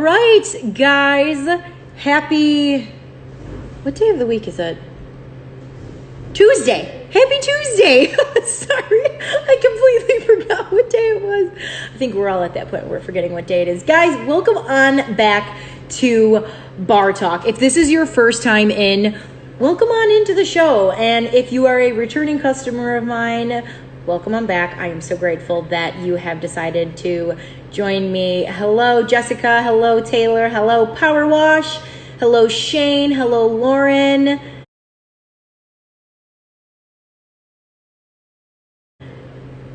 right, guys. Happy, what day of the week is it? Tuesday. Happy Tuesday. Sorry, I completely forgot what day it was. I think we're all at that point where we're forgetting what day it is. Guys, welcome on back to Bar Talk. If this is your first time in, welcome on into the show. And if you are a returning customer of mine, welcome on back. I am so grateful that you have decided to join me. Hello, Jessica. Hello, Taylor. Hello, Power Wash. Hello, Shane. Hello, Lauren.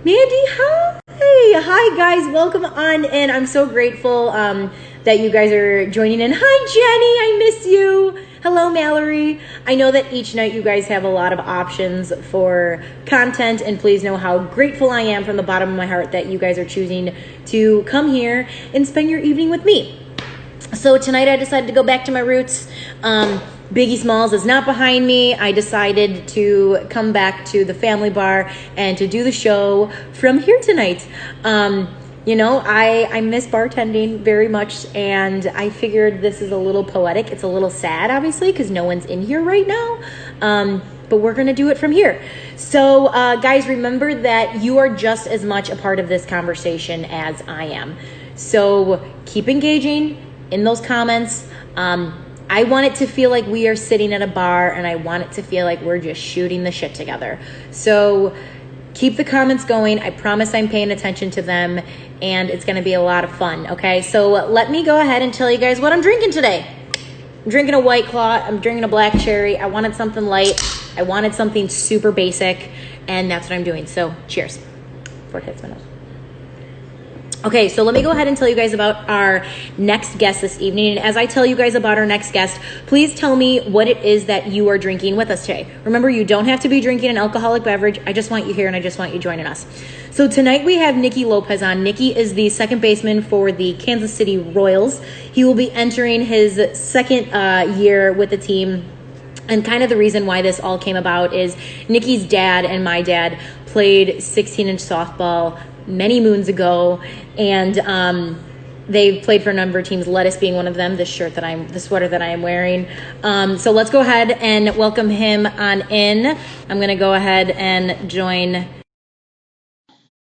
Mandy, hi. Hi, guys. Welcome on in. I'm so grateful that you guys are joining in. Hi, Jenny. I miss you. Hello, Mallory. I know that each night you guys have a lot of options for content, and please know how grateful I am from the bottom of my heart that you guys are choosing to come here and spend your evening with me. So tonight I decided to go back to my roots. Biggie Smalls is not behind me. I decided to come back to the family bar and to do the show from here tonight. I miss bartending very much, and I figured this is a little poetic. It's a little sad, obviously, because no one's in here right now, but we're going to do it from here. So, guys, remember that you are just as much a part of this conversation as I am. So keep engaging in those comments. I want it to feel like we are sitting at a bar, and I want it to feel like we're just shooting the shit together. So keep the comments going. I promise I'm paying attention to them, and it's going to be a lot of fun, okay? So let me go ahead and tell you guys what I'm drinking today. I'm drinking a White Claw. I'm drinking a black cherry. I wanted something light. I wanted something super basic, and that's what I'm doing. So cheers. Before it hits my nose. Okay, so let me go ahead and tell you guys about our next guest this evening. And as I tell you guys about our next guest, please tell me what it is that you are drinking with us today. Remember, you don't have to be drinking an alcoholic beverage. I just want you here, and I just want you joining us. So tonight we have Nicky Lopez on. Nicky is the second baseman for the Kansas City Royals. He will be entering his second year with the team. And kind of the reason why this all came about is Nicky's dad and my dad played 16-inch softball many moons ago, and they've played for a number of teams, Lettuce being one of them, the sweater that I am wearing. So let's go ahead and welcome him on in. I'm going to go ahead and join.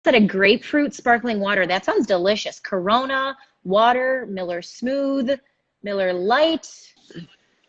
A grapefruit sparkling water. That sounds delicious. Corona, water, Miller Smooth, Miller Light.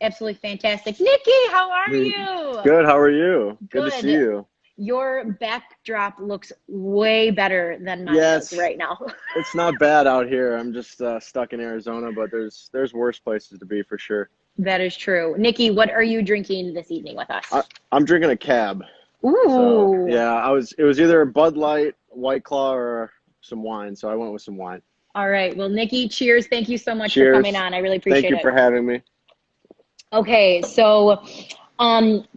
Absolutely fantastic. Nicky, how are you? Good. How are you? Good to see you. Your backdrop looks way better than mine does right now. It's not bad out here. I'm just stuck in Arizona, but there's worse places to be for sure. That is true. Nicky, what are you drinking this evening with us? I'm drinking a Cab. Ooh. So, yeah, it was either a Bud Light, White Claw, or some wine. So I went with some wine. All right. Well, Nicky, cheers. Thank you so much for coming on. I really appreciate it. Thank you for having me. Okay, so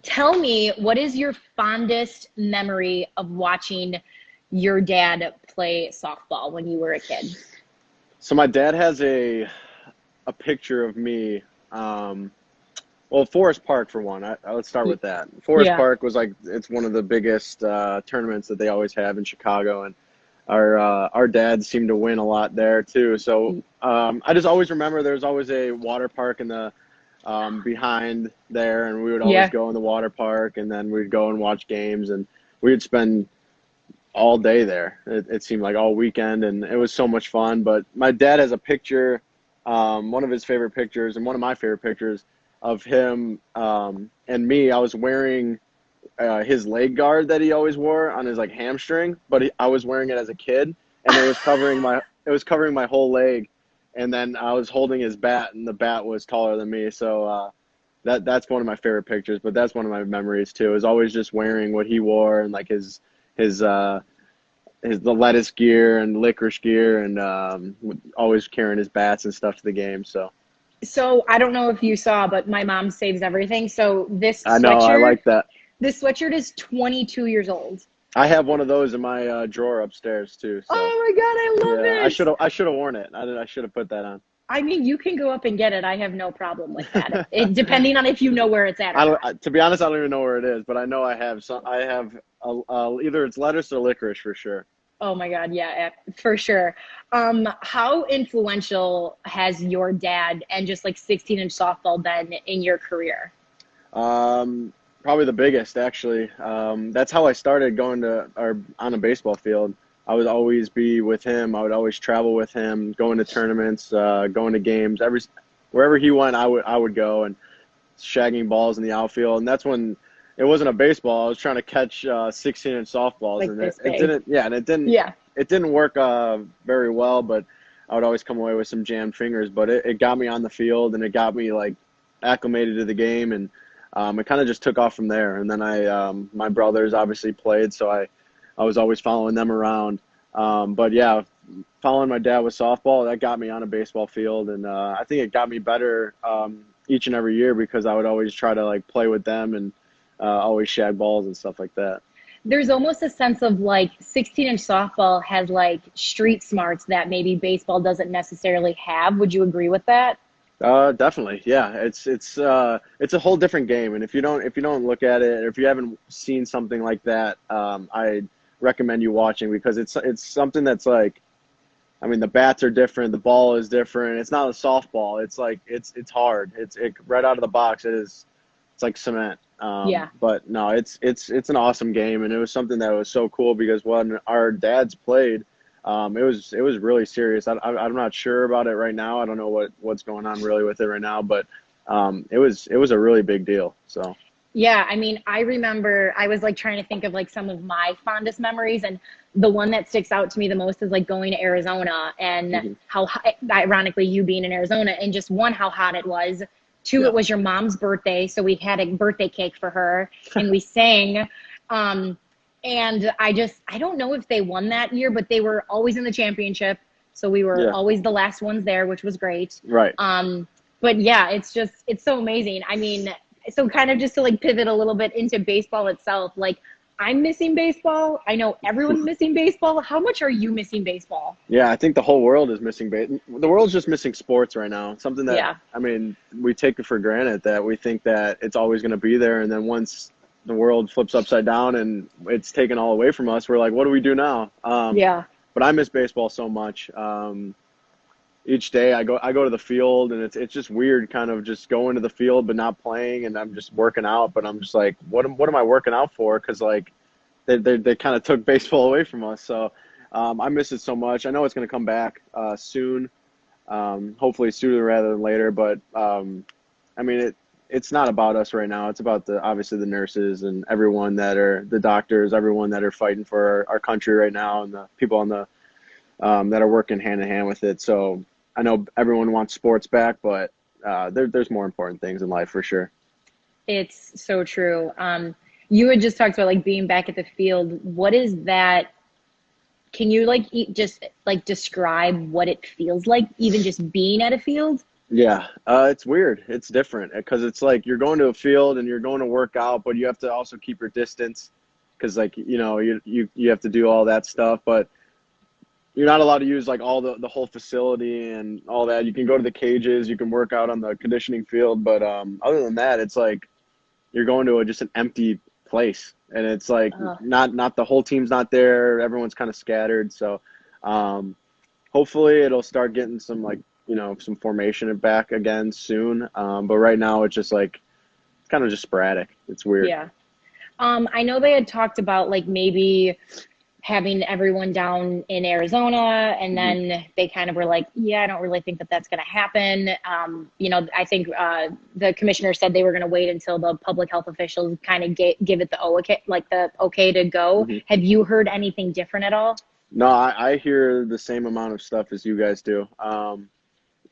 tell me, what is your fondest memory of watching your dad play softball when you were a kid? So my dad has a picture of me. Forest Park for one. Let's start with that. Forest Park was it's one of the biggest tournaments that they always have in Chicago, and our dads seem to win a lot there too. So I just always remember there's always a water park in the behind there, and we would always go in the water park, and then we'd go and watch games, and we would spend all day there. It seemed like all weekend, and it was so much fun. But my dad has a picture, one of his favorite pictures, and one of my favorite pictures of him and me. I was wearing his leg guard that he always wore on his hamstring, but I was wearing it as a kid, and it was covering my whole leg. And then I was holding his bat, and the bat was taller than me. So that's one of my favorite pictures. But that's one of my memories too. Is always just wearing what he wore, and the lettuce gear and licorice gear, and always carrying his bats and stuff to the game. So I don't know if you saw, but my mom saves everything. So this sweatshirt, I know, I like that. This sweatshirt is 22 years old. I have one of those in my drawer upstairs too. So. Oh my God, I love it. I should have worn it. I should have put that on. I mean, you can go up and get it. I have no problem with that. Depending on if you know where it's at. To be honest, I don't even know where it is, but I know I have some. I have either it's lettuce or licorice for sure. Oh my God, yeah, for sure. How influential has your dad and just like 16-inch softball been in your career? Probably the biggest, actually. That's how I started going to or on a baseball field. I would always be with him. I would always travel with him, going to tournaments, going to games. Wherever he went, I would go and shagging balls in the outfield. And that's when it wasn't a baseball. I was trying to catch 16-inch softballs, Like and this it big? didn't. Yeah, and Yeah. it didn't work very well. But I would always come away with some jammed fingers. But it got me on the field, and it got me like acclimated to the game, and it kind of just took off from there. And then my brothers obviously played, so I was always following them around. But yeah, following my dad with softball, that got me on a baseball field, and I think it got me better each and every year because I would always try to like play with them and always shag balls and stuff like that. There's almost a sense of like 16-inch softball has like street smarts that maybe baseball doesn't necessarily have. Would you agree with that? Definitely, yeah. It's a whole different game, and if you don't look at it, or if you haven't seen something like that, I recommend you watching because it's something that's like, I mean, the bats are different, the ball is different. It's not a softball. It's like it's hard. It right out of the box. It's like cement. Yeah. But no, it's an awesome game, and it was something that was so cool because when our dads played, it was really serious. I'm not sure about it right now. I don't know what's going on really with it right now, but it was a really big deal. So Yeah, I mean, I remember I was like trying to think of like some of my fondest memories, and the one that sticks out to me the most is like going to Arizona and mhm. ironically, you being in Arizona, and just one, how hot it was. Two, it Yeah, was your mom's birthday, so we had a birthday cake for her and we sang. Um, and I don't know if they won that year, but they were always in the championship. So we were yeah, always the last ones there, which was great. right. But yeah, it's so amazing. I mean, so kind of just to like pivot a little bit into baseball itself, like I'm missing baseball. I know everyone's missing baseball. How much are you missing baseball? Yeah, I think the whole world is missing the world's just missing sports right now. Something that, Yeah. I mean, we take it for granted that we think that it's always going to be there, and then once the world flips upside down and it's taken all away from us, we're like, what do we do now? Yeah. But I miss baseball so much. Each day I go to the field, and it's just weird, kind of just going to the field but not playing, and I'm just working out, but I'm just like, what am I working out for? Because like they kind of took baseball away from us. So I miss it so much. I know it's going to come back soon, hopefully sooner rather than later. But I mean, it's not about us right now. It's about obviously the nurses and everyone that are the doctors, everyone that are fighting for our country right now, and the people on the that are working hand in hand with it. So I know everyone wants sports back, but there's more important things in life for sure. It's so true. You had just talked about like being back at the field. What is that? Can you like just like describe what it feels like, even just being at a field? Yeah, it's weird. It's different because it's like you're going to a field and you're going to work out, but you have to also keep your distance because like you have to do all that stuff, but you're not allowed to use like all the whole facility and all that. You can go to the cages, you can work out on the conditioning field, but other than that, it's like you're going to just an empty place, and it's like Uh, not the whole team's not there. Everyone's kind of scattered, so um, hopefully it'll start getting some like some formation back again soon. But right now it's just like it's kind of just sporadic. It's weird. yeah. I know they had talked about like maybe having everyone down in Arizona, and Hmm. then they kind of were like, yeah, I don't really think that that's going to happen. I think the commissioner said they were going to wait until the public health officials kind of give it the okay, like the okay to go. Hmm. Have you heard anything different at all? No, I hear the same amount of stuff as you guys do.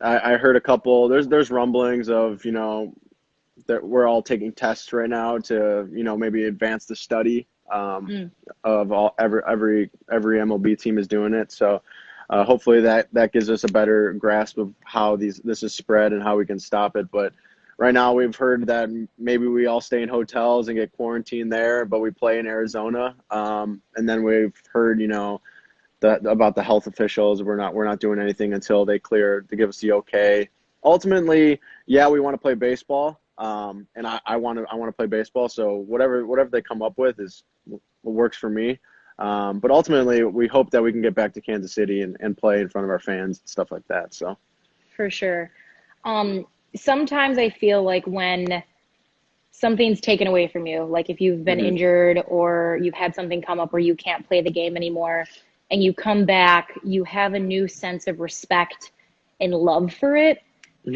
I heard a couple. There's rumblings of that we're all taking tests right now to maybe advance the study Mm, of all every MLB team is doing it. So hopefully that gives us a better grasp of how this is spread and how we can stop it. But right now we've heard that maybe we all stay in hotels and get quarantined there, but we play in Arizona. And then we've heard that about the health officials. We're not doing anything until they give us the okay. Ultimately, yeah, we want to play baseball. And I want to play baseball. So whatever they come up with is what works for me. But ultimately, we hope that we can get back to Kansas City and play in front of our fans and stuff like that. So For sure. Sometimes I feel like when something's taken away from you, like if you've been injured or you've had something come up where you can't play the game anymore and you come back, you have a new sense of respect and love for it.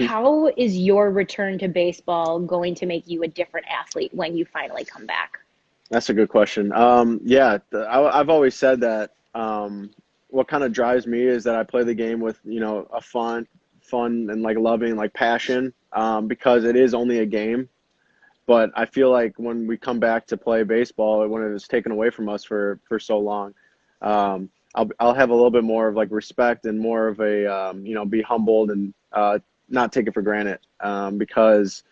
How is your return to baseball going to make you a different athlete when you finally come back? that's a good question. I've always said that what kind of drives me is that I play the game with, a fun and like loving, like passion, because it is only a game. But I feel like when we come back to play baseball, when it was taken away from us for so long, I'll have a little bit more of like respect and more of a, be humbled and not take it for granted, because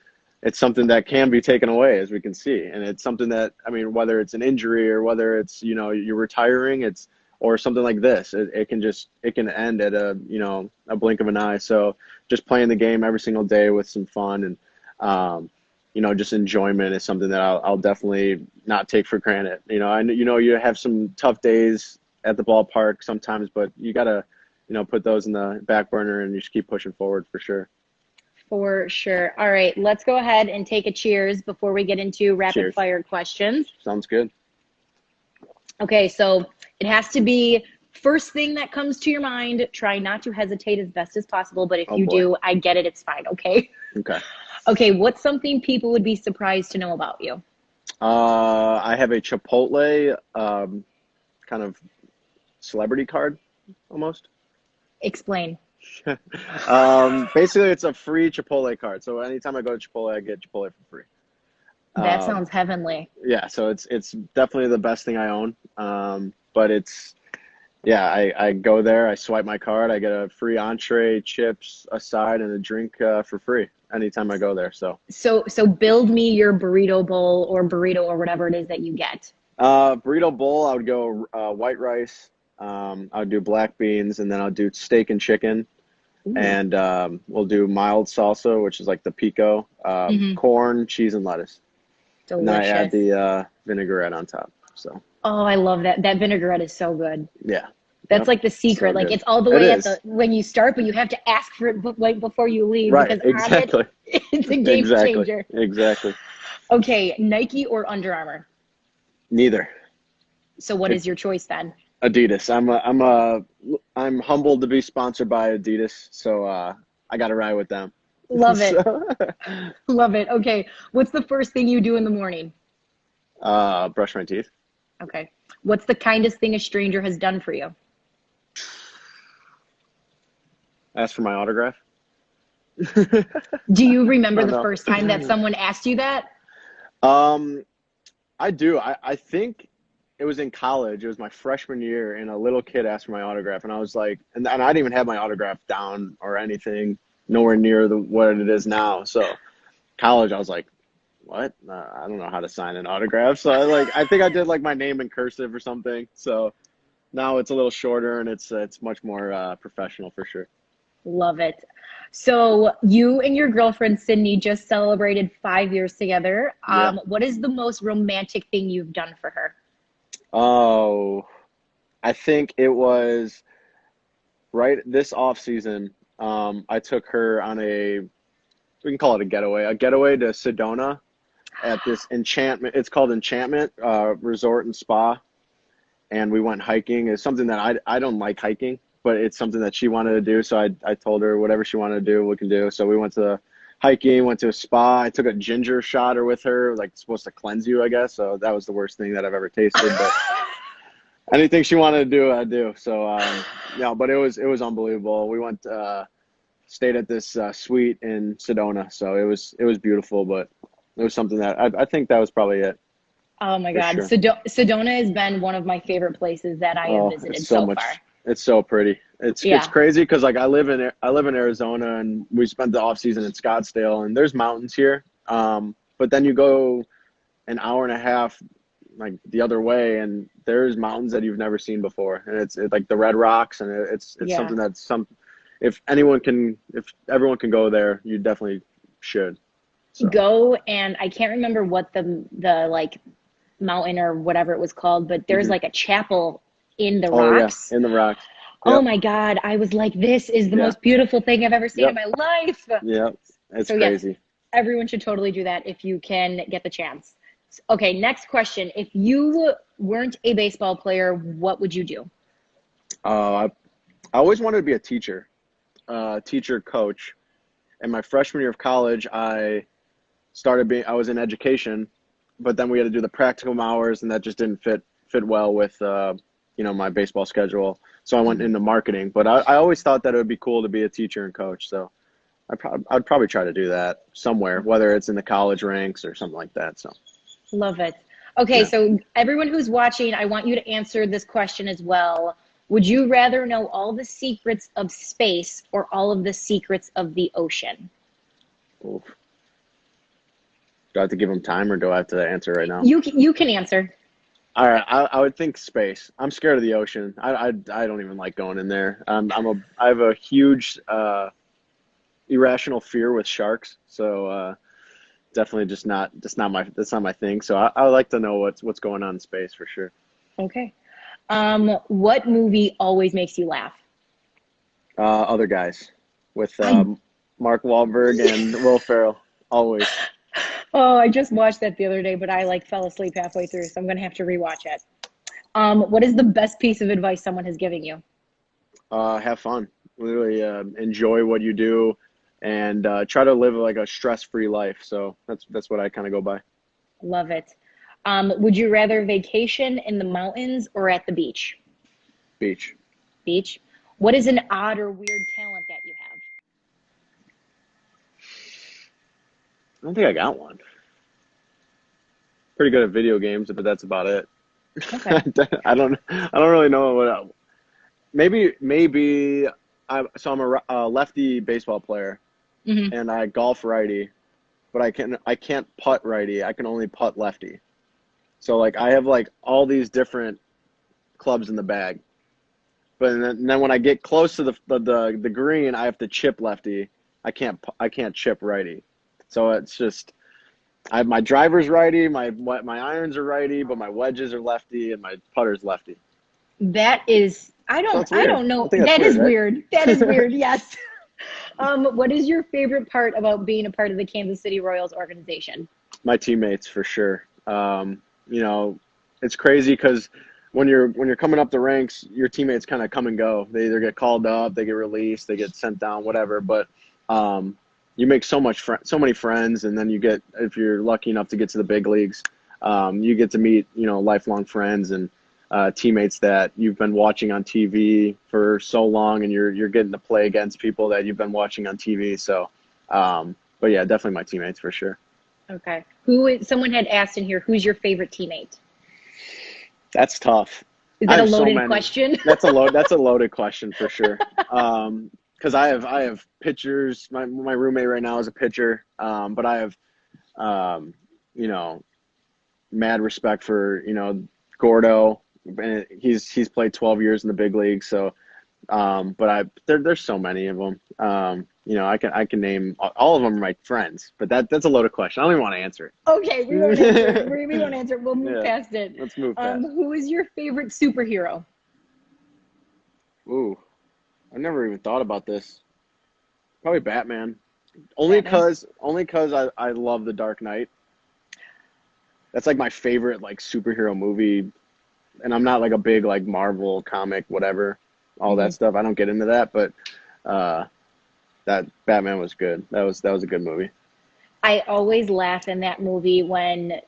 it's something that can be taken away, as we can see. And it's something that, I mean, whether it's an injury or whether it's, you're retiring, or something like this, it can end at a blink of an eye. So just playing the game every single day with some fun and, just enjoyment is something that I'll definitely not take for granted. You have some tough days at the ballpark sometimes, but you gotta, put those in the back burner and you just keep pushing forward for sure. For sure. All right, let's go ahead and take a cheers before we get into rapid fire questions. Sounds good. Okay, so it has to be first thing that comes to your mind. Try not to hesitate as best as possible, but if you do, I get it. It's fine, okay? Okay. Okay, what's something people would be surprised to know about you? I have a Chipotle kind of celebrity card, almost. Explain. Basically, it's a free Chipotle card. So anytime I go to Chipotle, I get Chipotle for free. That sounds heavenly. Yeah, so it's definitely the best thing I own. But I go there, I swipe my card, I get a free entree, chips, a side, and a drink for free anytime I go there. So build me your burrito bowl or burrito or whatever it is that you get. Burrito bowl, I would go white rice. I would do black beans, and then I'll do steak and chicken. Ooh. And we'll do mild salsa, which is like the pico, corn, cheese, and lettuce. Delicious. And I add the vinaigrette on top. So. Oh, I love that. That vinaigrette is so good. Yeah. That's like the secret. So like it's all the way at when you start, but you have to ask for it right before you leave. Right. Because exactly. It's a game changer. Exactly. Okay, Nike or Under Armour? Neither. So what is your choice then? Adidas. I'm humbled to be sponsored by Adidas, so I got to ride with them. Love it. Love it. Okay, what's the first thing you do in the morning? Brush my teeth. Okay. What's the kindest thing a stranger has done for you? Ask for my autograph. Do you remember the first time that someone asked you that? I do. I think it was in college. It was my freshman year, and a little kid asked for my autograph, and I was like, and I didn't even have my autograph down or anything, nowhere near what it is now. So college, I was like, what? I don't know how to sign an autograph. So I think I did like my name in cursive or something. So now it's a little shorter and it's much more professional for sure. Love it. So you and your girlfriend, Sydney, just celebrated 5 years together. What is the most romantic thing you've done for her? Oh, I think it was right this off season. I took her on we can call it a getaway to Sedona at this Enchantment. It's called Enchantment Resort and Spa. And we went hiking. It's something that I don't like hiking, but it's something that she wanted to do. So I told her whatever she wanted to do, we can do. So we went to hiking, went to a spa. I took a ginger shotter with her, like supposed to cleanse you, I guess. So that was the worst thing that I've ever tasted. But anything she wanted to do, I do. So but it was unbelievable. We went stayed at this suite in Sedona. So it was beautiful, but it was something that I think that was probably it. Oh my God. Sure. Sedona has been one of my favorite places that I have visited so far. It's so pretty. It's crazy because like I live in Arizona and we spent the off season in Scottsdale and there's mountains here. But then you go an hour and a half like the other way and there's mountains that you've never seen before. And it's like the Red Rocks and it's something that's if everyone can go there, you definitely should. So. Go, and I can't remember what the like mountain or whatever it was called, but there's like a chapel in the Oh yeah, rocks. in the rocks. Oh Yep. my God. I was like, this is the most beautiful thing I've ever seen in my life. Yep. It's So crazy. yes, everyone should totally do that if you can get the chance. Okay, next question. If you weren't a baseball player, what would you do? I always wanted to be a teacher, coach. And my freshman year of college, I was in education, but then we had to do the practicum hours, and that just didn't fit well with, my baseball schedule. So I went into marketing, but I always thought that it would be cool to be a teacher and coach. So I'd probably try to do that somewhere, whether it's in the college ranks or something like that. So. Love it. Okay, so everyone who's watching, I want you to answer this question as well. Would you rather know all the secrets of space or all of the secrets of the ocean? Oof. Do I have to give them time, or do I have to answer right now? You can answer. All right, I would think space. I'm scared of the ocean. I don't even like going in there. I have a huge irrational fear with sharks. So definitely that's not my thing. So I would like to know what's going on in space for sure. Okay. What movie always makes you laugh? Other Guys with Mark Wahlberg and Will Ferrell. Always. Oh, I just watched that the other day, but I fell asleep halfway through, so I'm gonna have to rewatch it. What is the best piece of advice someone has given you? Have fun. Really enjoy what you do, and try to live like a stress-free life. So that's what I kind of go by. Love it. Would you rather vacation in the mountains or at the beach? Beach. Beach. What is an odd or weird talent that you have? I don't think I got one. Pretty good at video games, but that's about it. Okay. I don't really know what. Maybe I'm a lefty baseball player, and I golf righty, but I can't putt righty. I can only putt lefty. So I have all these different clubs in the bag, but then when I get close to the green, I have to chip lefty. I can't chip righty. So it's just my driver's righty, my irons are righty, but my wedges are lefty, and my putter's lefty. That is, I don't know. That is weird. That is weird. Yes. What is your favorite part about being a part of the Kansas City Royals organization? My teammates, for sure. It's crazy because when you're coming up the ranks, your teammates kind of come and go. They either get called up, they get released, they get sent down, whatever. But you make so many friends, and then if you're lucky enough to get to the big leagues, you get to meet lifelong friends and teammates that you've been watching on TV for so long, and you're getting to play against people that you've been watching on TV. So, but yeah, definitely my teammates for sure. Okay. Someone had asked in here, who's your favorite teammate? That's tough. Is that a loaded question? That's a loaded question for sure. Because I have pitchers. My roommate right now is a pitcher, but I have mad respect for Gordo. He's played 12 years in the big league. So, but there's so many of them. I can name all of them are my friends. But that's a loaded question. I don't even want to answer it. Okay, we won't answer it. We won't answer it. We'll move past it. Let's move past. Who is your favorite superhero? Ooh, I've never even thought about this. Probably Batman. Only because I love The Dark Knight. That's my favorite superhero movie, and I'm not a big Marvel comic whatever, all that stuff. I don't get into that, but that Batman was good. That was a good movie. I always laugh in that movie when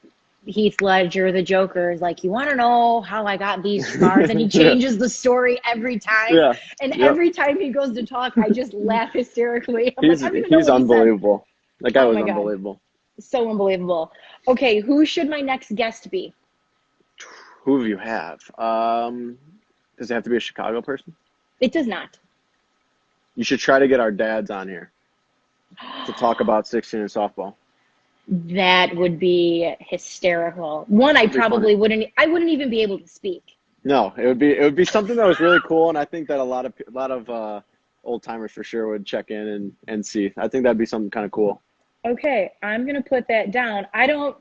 Heath Ledger, the Joker, is you want to know how I got these scars? And he changes the story every time. Yeah. And every time he goes to talk, I just laugh hysterically. He's unbelievable. That guy was unbelievable. So unbelievable. Okay, who should my next guest be? Who do you have? Does it have to be a Chicago person? It does not. You should try to get our dads on here to talk about 16 and softball. That would be hysterical. I probably wouldn't even be able to speak. No, it would be something that was really cool, and I think that a lot of old timers for sure would check in and see. I think that'd be something kind of cool. Okay, I'm gonna put that down.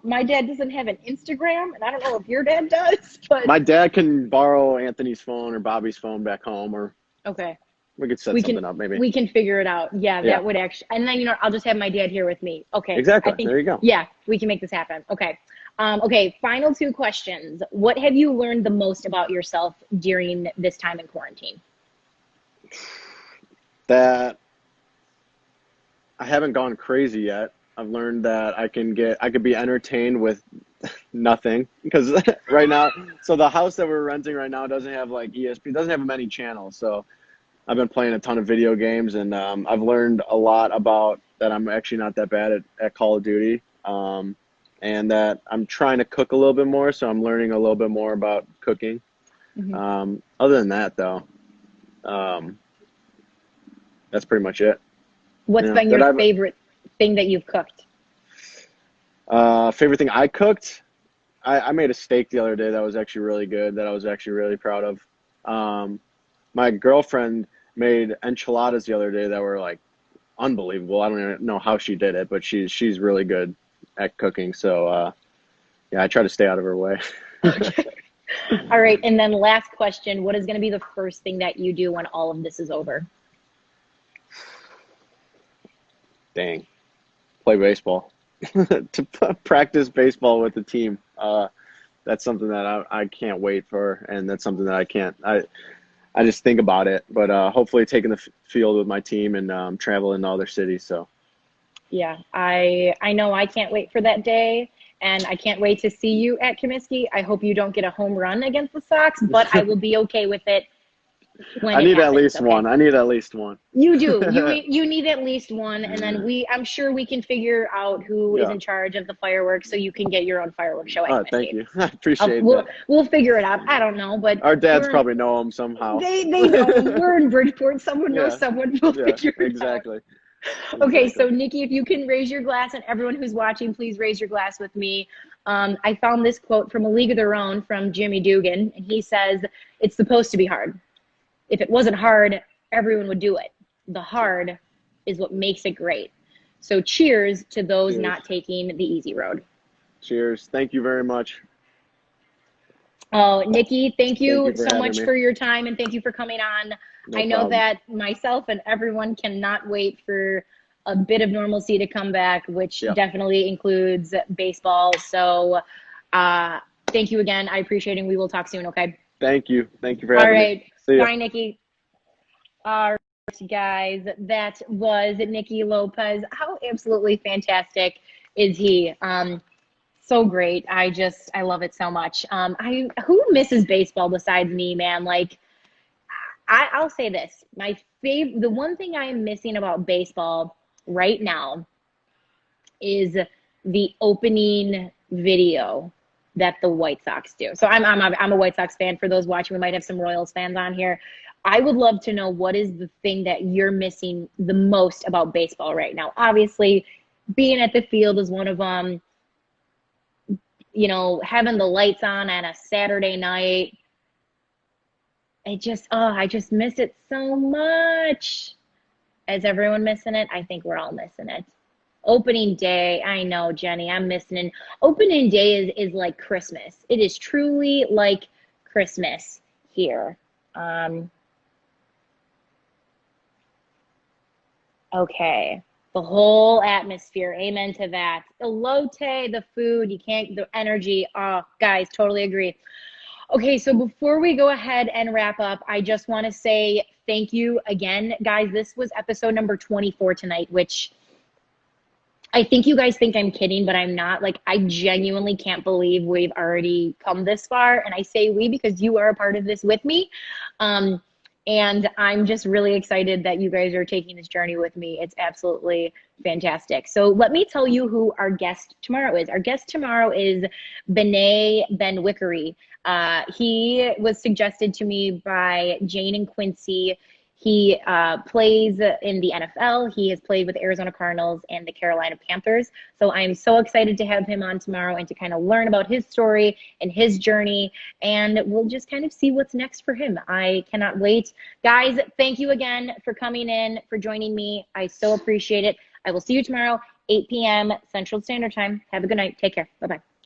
My dad doesn't have an Instagram, and I don't know if your dad does, but My dad can borrow Anthony's phone or Bobby's phone back home, or okay. we could set We can something up maybe. we can figure it out. Yeah, Yeah, that would actually, and then I'll just have my dad here with me. Okay, I exactly. think There you go. yeah, we can make this happen. Okay. Okay, final two questions. What have you learned the most about yourself during this time in quarantine? That I haven't gone crazy yet. I've learned that I could be entertained with nothing because right now, so the house that we're renting right now doesn't have like ESP, doesn't have many channels. So I've been playing a ton of video games, and I've learned a lot about that I'm actually not that bad at Call of Duty, and that I'm trying to cook a little bit more. So I'm learning a little bit more about cooking. Mm-hmm. Other than that, though, that's pretty much it. What's been your favorite thing that you've cooked? Favorite thing I cooked? I made a steak the other day that was actually really good, that I was actually really proud of. My girlfriend made enchiladas the other day that were like unbelievable. I don't even know how she did it, but she's really good at cooking. So yeah, I try to stay out of her way. Okay. All right, and then last question, what is going to be the first thing that you do when all of this is over? Dang. Play baseball. To practice baseball with the team. That's something that I can't wait for, and that's something that I just think about it. But hopefully taking the field with my team and traveling to other cities. So yeah, I know I can't wait for that day, and I can't wait to see you at Comiskey. I hope you don't get a home run against the Sox, but I will be okay with it when I it need happens, at least okay? one. I need at least one. You do. You need at least one, and then I'm sure we can figure out who is Yeah. in charge of the fireworks, so you can get your own fireworks show at Comiskey. Thank you. I appreciate that. We'll figure it out. I don't know, but Our dads probably know him somehow. They know him. We're in Bridgeport. Someone knows someone. We'll figure it exactly. out. Okay, so Nikki, if you can raise your glass, and everyone who's watching, please raise your glass with me. I found this quote from A League of Their Own from Jimmy Dugan, and he says, "It's supposed to be hard. If it wasn't hard, everyone would do it. The hard is what makes it great." So cheers to those not taking the easy road. Cheers. Thank you very much. Oh, Nikki, thank you for so much me. for your time, and thank you for coming on. No I know problem. that myself and everyone cannot wait for a bit of normalcy to come back, which definitely includes baseball. So thank you again. I appreciate it, and we will talk soon, okay? Thank you. Thank you for having me. All right. See ya. Bye, Nikki. All right, guys. That was Nicky Lopez. How absolutely fantastic is he? So great. I love it so much. Who misses baseball besides me, man? Like, I'll say this. The one thing I am missing about baseball right now is the opening video that the White Sox do. So I'm a White Sox fan. For those watching, we might have some Royals fans on here. I would love to know, what is the thing that you're missing the most about baseball right now? Obviously, being at the field is one of them. You know, having the lights on a Saturday night. I just miss it so much. Is everyone missing it? I think we're all missing it. Opening day, I know, Jenny, I'm missing it. Opening day is like Christmas. It is truly like Christmas here. Okay. The whole atmosphere. Amen to that. Elote, the food, the energy. Oh, guys, totally agree. Okay, so before we go ahead and wrap up, I just want to say thank you again, guys. This was episode number 24 tonight, which I think you guys think I'm kidding, but I'm not. Like, I genuinely can't believe we've already come this far. And I say we because you are a part of this with me. And I'm just really excited that you guys are taking this journey with me. It's absolutely fantastic. So let me tell you who our guest tomorrow is. Our guest tomorrow is Benet Benwickery. He was suggested to me by Jane and Quincy. He plays in the NFL. He has played with Arizona Cardinals and the Carolina Panthers. So I'm so excited to have him on tomorrow and to kind of learn about his story and his journey. And we'll just kind of see what's next for him. I cannot wait. Guys, thank you again for coming in, for joining me. I so appreciate it. I will see you tomorrow. 8 p.m. Central Standard Time. Have a good night. Take care. Bye-bye.